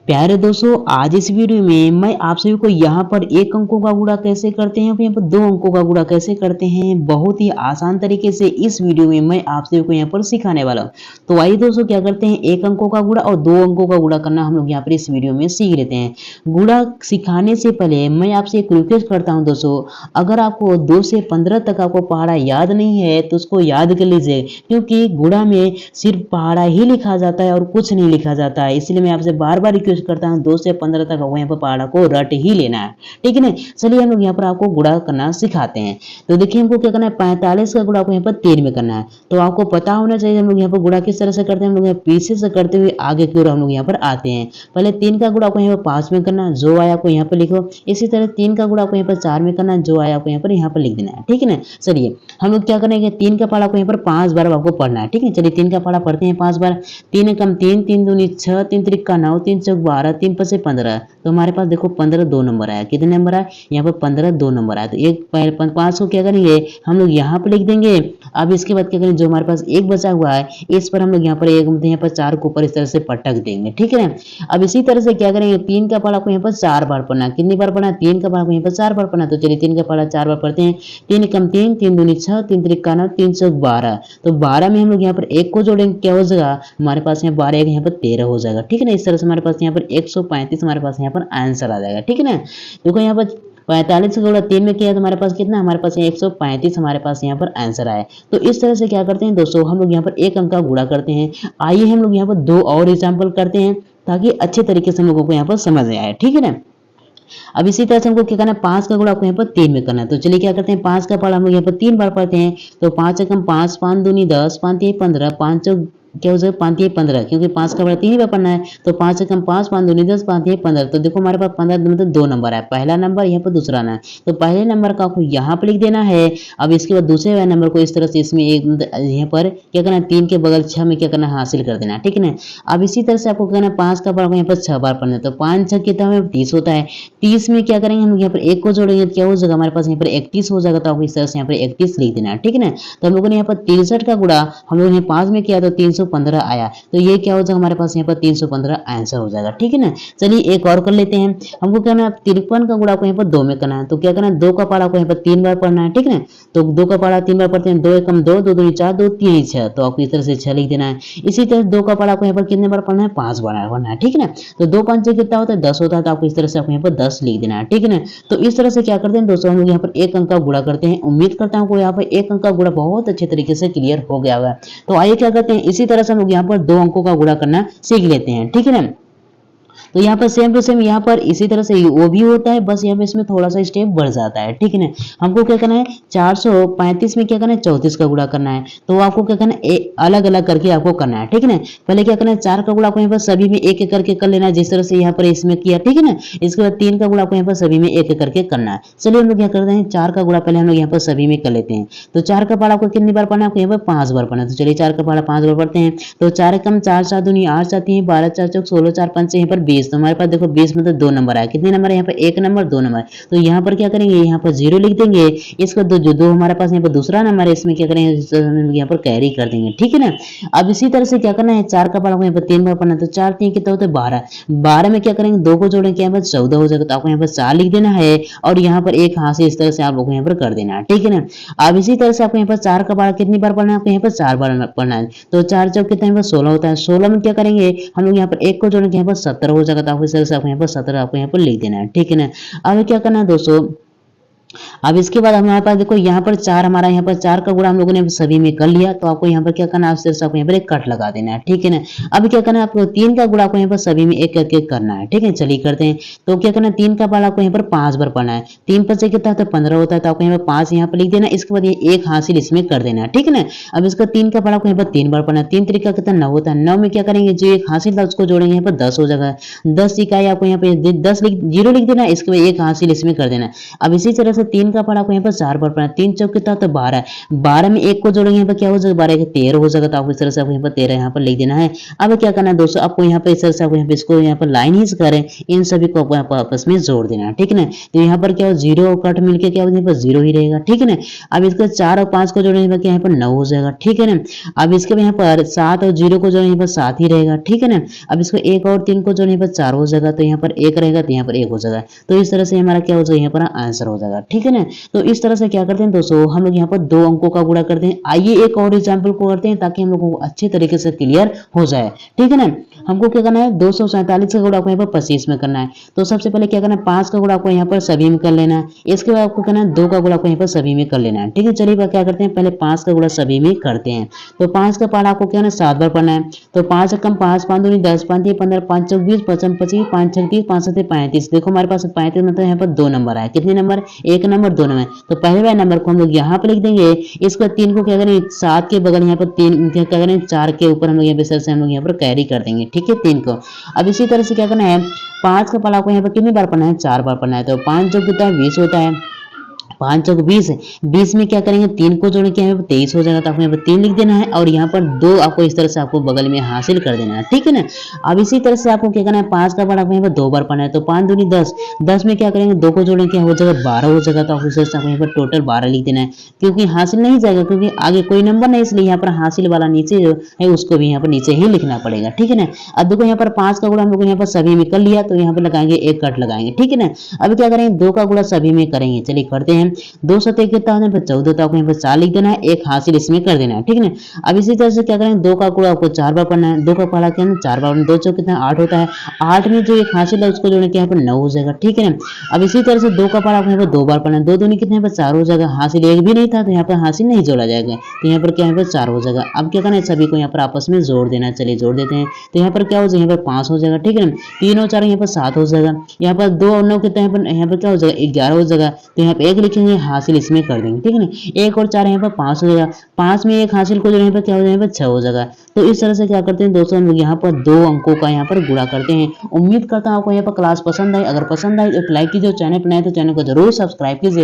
प्यारे दोस्तों, आज इस वीडियो में मैं आप सभी को यहाँ पर एक अंकों का गुणा कैसे करते हैं, फिर यहाँ पर दो अंकों का गुणा कैसे करते हैं, बहुत ही आसान तरीके से इस वीडियो में मैं आप सभी को यहाँ पर सिखाने वाला हूँ। तो आइए दोस्तों, क्या करते हैं, एक अंकों का गुणा और दो अंकों का गुणा करना हम लोग यहाँ पर इस वीडियो में सीख लेते हैं। गुणा सिखाने से पहले मैं आपसे एक रिक्वेस्ट करता हूँ दोस्तों, अगर आपको 2 से 15 तक आपको पहाड़ा याद नहीं है तो उसको याद कर लीजिए, क्योंकि गुणा में सिर्फ पहाड़ा ही लिखा जाता है और कुछ नहीं लिखा जाता है। इसलिए मैं आपसे बार बार रिक्वेस्ट करता हूँ 2 से 15 तक आपको यहाँ पर पहाड़ा को रट ही लेना है, ठीक है ना। चलिए हम लोग यहाँ पर आपको गुणा करना सिखाते हैं। तो देखिए हमको क्या करना है, 45 का गुणा को यहाँ पर 3 में करना है। तो आपको पता होना चाहिए हम लोग यहाँ पर गुणा किस तरह से करते हैं। हम लोग यहाँ पीछे से करते हुए आगे की ओर हम लोग यहाँ पर आते हैं। पहले 3 का गुणा को यहाँ पर 5 में करना, जो आया आपको यहाँ पर लिखो। इसी तरह 3 का गुणा को यहाँ पर 4 में करना, जो आया आपको यहाँ पर लिख देना है, ठीक है ना। चलिए हम लोग क्या करेंगे, 3 का पहाड़ा को यहाँ पर 5 बार आपको पढ़ना है, ठीक है। चलिए 3 का पहाड़ा पढ़ते हैं 5 बार। 3 कम 3, 3 दूनी 6, 3 त्रिका 9, 3 चौक 12, 3 5 से 15। तो हमारे पास देखो 15 2 नंबर आया। कितने नंबर आया यहाँ पर? 15 2 नंबर आया। तो एक 5 को क्या करेंगे, हम लोग यहाँ पर लिख देंगे। अब इसके बाद क्या करेंगे, जो हमारे पास एक बचा हुआ है इस पर हम लोग यहाँ पर यहाँ पर 4 को ऊपर इस तरह से पटक देंगे, ठीक है ना। अब इसी तरह से क्या करेंगे, 3 का पहाड़ा को यहाँ पर 4 बार पढ़ना। कितनी बार पढ़ना? 3 का पहाड़ा को यहाँ पर 4 बार पढ़ना। तो चलिए 3 का पहाड़ा 4 बार पढ़ते हैं। 3 कम 3, 3 दूनी 6, 3 त्रिका 9, 3 चौक 12। तो 12 में हम लोग यहाँ पर एक को जोड़ेंगे, क्या हो जाएगा हमारे पास यहाँ 12 यहाँ पर 13 हो जाएगा, ठीक है ना। इस तरह से हमारे पास यहाँ पर 135 हमारे पास यहाँ पर आंसर आ जाएगा, ठीक है ना। देखो यहाँ पर 45 का गुणा 3 में किया तो हमारे पास कितना, हमारे पास 135 हमारे पास यहाँ पर आंसर आया। तो इस तरह से क्या करते हैं दोस्तों, हम लोग यहाँ पर एक अंक का गुणा करते हैं। आइए हम लोग यहाँ पर दो और एग्जाम्पल करते हैं ताकि अच्छे तरीके से हम लोगों को यहाँ पर समझ आए, ठीक है ना। अब इसी तरह से हमको क्या करना है, 5 का गुणा आपको यहाँ पर 3 में करना है। तो चलिए क्या करते हैं, 5 का पहाड़ा हम लोग यहाँ पर 3 बार पढ़ते हैं। तो 5 एकम 5, 5 दूनी 10, 5 तिहाई 15, 5 क्या हो जाएगा 5 तिहाई 15, क्योंकि 5 का बड़ा 3 ही बार पढ़ना है। तो 5 एकम 5, 5 दूनी 10, 5 तिहाई 15। तो देखो हमारे पास 15 मतलब 2 नंबर है, पहला नंबर यहाँ पर दूसरा ना। तो पहले नंबर का आपको यहाँ पर लिख देना है। अब इसके बाद दूसरे नंबर को इस तरह से इसमें एक यहाँ पर क्या करना है, 3 के बगल 6 में क्या करना है, हासिल कर देना, ठीक है ना। अब इसी तरह से आपको कहना है 5 का पहाड़ा यहाँ पर 6 बार पढ़ना है। तो 5 6 कितना हमें 30 होता है। 30 में क्या करेंगे, हम यहाँ पर एक को जोड़ेंगे, क्या हो जाएगा हमारे पास यहाँ पर 31 हो जाएगा। तो आपको इस तरह से यहाँ पर 31 लिख देना है, ठीक है ना। तो हम लोगों ने यहाँ पर 63 का गुणा हम लोगों ने 5 में किया तो 315 आया। तो ये क्या हो जाएगा हमारे पास यहाँ पर 315 आंसर हो जाएगा, ठीक है ना। चलिए एक और कर लेते हैं। हमको कहना है 53 का गुणा को यहाँ पर 2 में करना है। तो क्या करना है, 2 का पहाड़ा को यहाँ पर 3 बार पढ़ना है, ठीक है ना। तो 2 का पहाड़ा 3 बार पढ़ते हैं। 2 एकम 2, 2 दूनी 4, 2 3 6। तो आपको इस तरह से 6 लिख देना है। इसी तरह 2 का पहाड़ा को यहाँ पर कितने बार पढ़ना है, 5 बार पढ़ना है, ठीक है ना। तो 2 5 से कितना होता है, 10 होता है। तो आपको इस तरह से आपको यहाँ पर 10 लिख देना है, ठीक है ना। तो इस तरह से क्या करते हैं दोस्तों, हम लोग यहाँ पर एक अंक का गुणा करते हैं। उम्मीद करता हूँ यहाँ पर एक अंक का गुणा बहुत अच्छे तरीके से क्लियर हो गया होगा। तो आइए क्या करते हैं, इसी तरह से हम लोग यहाँ पर दो अंकों का गुणा करना सीख लेते हैं, ठीक है ना। तो यहाँ पर सेम टू सेम यहाँ पर इसी तरह से वो भी होता है, बस यहाँ पे इसमें थोड़ा सा स्टेप बढ़ जाता है, ठीक है ना। हमको क्या करना है, 435 में क्या करना है, 34 का गुणा करना है। तो आपको क्या करना है, अलग अलग करके आपको करना है, ठीक है ना। पहले क्या करना है, 4 का गुणा को यहाँ पर सभी में एक एक करके कर लेना है, जिस तरह से यहाँ पर इसमें किया, ठीक है ना। इसके बाद 3 का गुणा को यहाँ पर सभी में एक एक करके करना है। चलिए हम लोग क्या करते हैं, 4 का गुणा पहले हम लोग यहाँ पर सभी में कर लेते हैं। तो 4 का पहाड़ा को कितनी बार पढ़ना है, आपको यहाँ पर 5 बार पढ़ना है। तो चलिए 4 का पहाड़ा 5 बार पढ़ते हैं। तो 4 कम 4, 4 दूनी 8, 7 3 12, 4 चौक 16, 4 5 यहाँ पर 20। तो हमारे पास देखो 20 मतलब 2 नंबर आया। कितने नंबर है यहाँ पर, 1 नंबर 2 नंबर। तो यहाँ पर क्या करेंगे, यहाँ पर 0 लिख देंगे। इसका जो दो हमारे पास यहाँ पर दूसरा नंबर है, इसमें क्या करेंगे, यहाँ पर कैरी कर देंगे, ठीक है ना। अब इसी तरह से क्या करना है, 4 का पहाड़ा को यहाँ पर 3 बार पढ़ना है। तो 4 3 कितना होता है 12। 12 में क्या करेंगे, 2 को जोड़ेंगे, यहाँ पर 14 हो जाएगा। तो आपको यहाँ पर 4 लिख देना है और यहाँ पर एक हाथ से इस तरह से आप लोगों को यहाँ पर कर देना है, ठीक है ना। अब इसी तरह से आपको यहाँ पर 4 का पहाड़ा कितनी बार पढ़ना है, आपको यहाँ पर 4 बार पढ़ना है। तो 4 चौक कितना यहाँ पर 16 होता है। 16 में क्या करेंगे, हम लोग यहाँ पर एक को जोड़ेंगे, यहाँ पर 17 हो जाएगा। तो आपको इस तरह से आपको यहाँ पर 17 आपको यहाँ पर लिख देना है, ठीक है ना। अब क्या करना है दोस्तों, अब इसके बाद हमारे पास देखो यहाँ पर 4 हमारा यहाँ पर 4 का गुणा हम लोगों ने सभी में कर लिया। तो आपको यहाँ पर क्या करना है, सिर्फ आपको यहाँ पर एक कट लगा देना है, ठीक है ना। अब क्या करना है, आपको 3 का गुणा को यहाँ पर सभी में एक करके करना है, ठीक है। चलिए करते हैं। तो क्या करना है, 3 का पहाड़ा को यहाँ पर 5 बार पढ़ना है। 3 5 से कितना होता है 15 होता है। तो आपको यहाँ पर 5 यहाँ पर लिख देना है। इसके बाद ये एक हासिल इसमें कर देना है, ठीक है ना। अब इसका 3 का पहाड़ा को यहाँ पर 3 बार पढ़ना है। 3 तरीका कितना 9 होता है। 9 में क्या करेंगे, जो एक हासिल था उसको जोड़ेंगे, यहाँ पर 10 हो जाएगा। 10 इकाई आपको यहाँ पे 10 0 लिख देना है। इसके बाद एक हासिल इसमें कर देना है। अब इसी तरह से 3 का पारा आपको यहाँ पर 4 बार पढ़ना है। 3 चौक कितना, तो 12, 12 में 1 को जोड़ेंगे यहाँ पर क्या हो जाएगा, 12 के 13 हो जाएगा। तो आपको इस तरह से आपको यहाँ पर 13 यहाँ पर लिख देना है। अब क्या करना है दोस्तों, आपको यहाँ पे इस तरह से आपको यहाँ पे इसको यहाँ पर लाइन ही करें, इन सभी को आपको यहाँ पर आपस में जोड़ देना है, ठीक है ना। तो यहाँ पर क्या हो, 0 और कट मिलके क्या हो, यहाँ पर 0 ही रहेगा, ठीक है ना। अब इसको 4 और 5 को जोड़ने पर यहाँ पर 9 हो जाएगा, ठीक है ना। अब इसके यहाँ पर 7 और 0 को जोड़ने पर 7 ही रहेगा, ठीक है ना। अब इसको 1 और 3 को जोड़ने पर 4 हो जाएगा, तो यहाँ पर 1 रहेगा, तो यहाँ पर 1 हो जाएगा। तो इस तरह से हमारा क्या हो जाएगा, यहाँ पर आंसर हो जाएगा, ठीक है ना। तो इस तरह से क्या करते हैं दोस्तों, हम लोग यहाँ पर 2 अंकों का गुणा करते हैं। आइए एक और एग्जाम्पल को करते हैं ताकि हम लोगों को अच्छे तरीके से क्लियर हो जाए, ठीक है ना। हमको क्या करना है, 247 का गुणा आपको यहाँ पर 25 में करना है। तो सबसे पहले क्या करना है, 5 का गुणा आपको यहाँ पर सभी में कर लेना है। इसके बाद आपको करना है 2 का गुणा आपको यहाँ पर सभी में कर लेना है, ठीक है। चलिए क्या करते हैं, पहले 5 का गुणा सभी में करते हैं। तो 5 का पारा आपको क्या है ना 7 बार पढ़ना है। तो 5 कम 5, 5 दूनी 10, 5 3 15, 5 चौक 20, 55 25, 5 6 30, 5 7 35। देखो हमारे पास 35 मतलब यहाँ पर 2 नंबर आया। कितने नंबर, 1 नंबर 2 नंबर। तो पहले वाले नंबर को हम लोग यहाँ पे लिख देंगे। इसके बाद 3 को क्या करें, 7 के बगल यहाँ पर 3 क्या करें, 4 के ऊपर हम लोग यहाँ पे से हम लोग यहाँ पर कैरी कर देंगे, ठीक है, 3 को। अब इसी तरह से क्या करना है, 5 का पारा आपको यहाँ पर कितनी बार पढ़ना है, 4 बार पढ़ना है। तो 5 जो कितना है 20 होता है, 5 चौक 20 है। 20 में क्या करेंगे, 3 को जोड़ के यहाँ पर 23 हो जाएगा। तो आपको यहाँ पर 3 लिख देना है और यहाँ पर 2 आपको इस तरह से आपको बगल में हासिल कर देना है, ठीक है ना। अब इसी तरह से आपको क्या करना है, 5 का पारा आपको यहाँ पर 2 बार पढ़ना है। तो 5 दूनी 10, 10 में क्या करेंगे, 2 को जोड़ेंगे क्या हो जाएगा, 12 हो जाएगा। तो आपको इस तरह से आपको यहाँ पर टोटल 12 लिख देना है, क्योंकि हासिल नहीं जाएगा, क्योंकि आगे कोई नंबर नहीं, इसलिए यहाँ पर हासिल वाला नीचे जो है उसको भी यहाँ पर नीचे ही लिखना पड़ेगा, ठीक है ना। अब देखो यहाँ पर 5 का गुणा हम लोग यहाँ पर सभी में कर लिया, तो यहाँ पर लगाएंगे एक कट लगाएंगे, ठीक है ना। अब क्या करेंगे, 2 का गुणा सभी में करेंगे। चलिए करते हैं। 2 सतह कितना होता है 14, तो आपको यहाँ पर 4 लिख देना है, एक हासिल इसमें कर देना है, ठीक है ना। अब इसी तरह से क्या करेंगे, 2 का गुणा आपको 4 बार पढ़ना है। 2 का पारा क्या है 4 बार, 2 चौक कितना 8 होता है। 8 में जो एक हासिल है उसको जोड़ने के यहाँ पर 9 हो जाएगा, ठीक है ना। अब इसी तरह से 2 का पारा आपको यहाँ पर 2 बार पढ़ना है। 2 दूनी कितने पर 4 हो जाएगा। हासिल एक भी नहीं था, तो यहाँ पर हासिल नहीं जोड़ा जाएगा, तो यहाँ पर क्या यहाँ पर 4 हो जाएगा। अब क्या करना है, सभी को यहाँ पर आपस में जोड़ देना है। चलिए जोड़ देते हैं। तो यहाँ पर क्या हो जाएगा, यहाँ पर 5 हो जाएगा, ठीक है ना। 3 और 4 यहाँ पर 7 हो जाएगा। यहाँ पर 2 और 9 कितना यहाँ पर क्या हो जाएगा, 11 हो जाएगा। तो यहाँ पर 1 लिखेंगे, हासिल इसमें कर देंगे, ठीक है ना। 1 और 4 यहाँ पर 5 हो जाएगा। 5 में 1 हासिल को जो यहाँ पर क्या हो जाएगा, 6 हो जाएगा। तो इस तरह से क्या करते हैं दोस्तों, हम लोग यहाँ पर 2 अंकों का यहाँ पर गुणा करते हैं। उम्मीद करता हूँ आपको यहाँ पर क्लास पसंद आई। अगर पसंद आई तो लाइक कीजिए, चैनल पर नए तो चैनल को जरूर सब्सक्राइब कीजिए।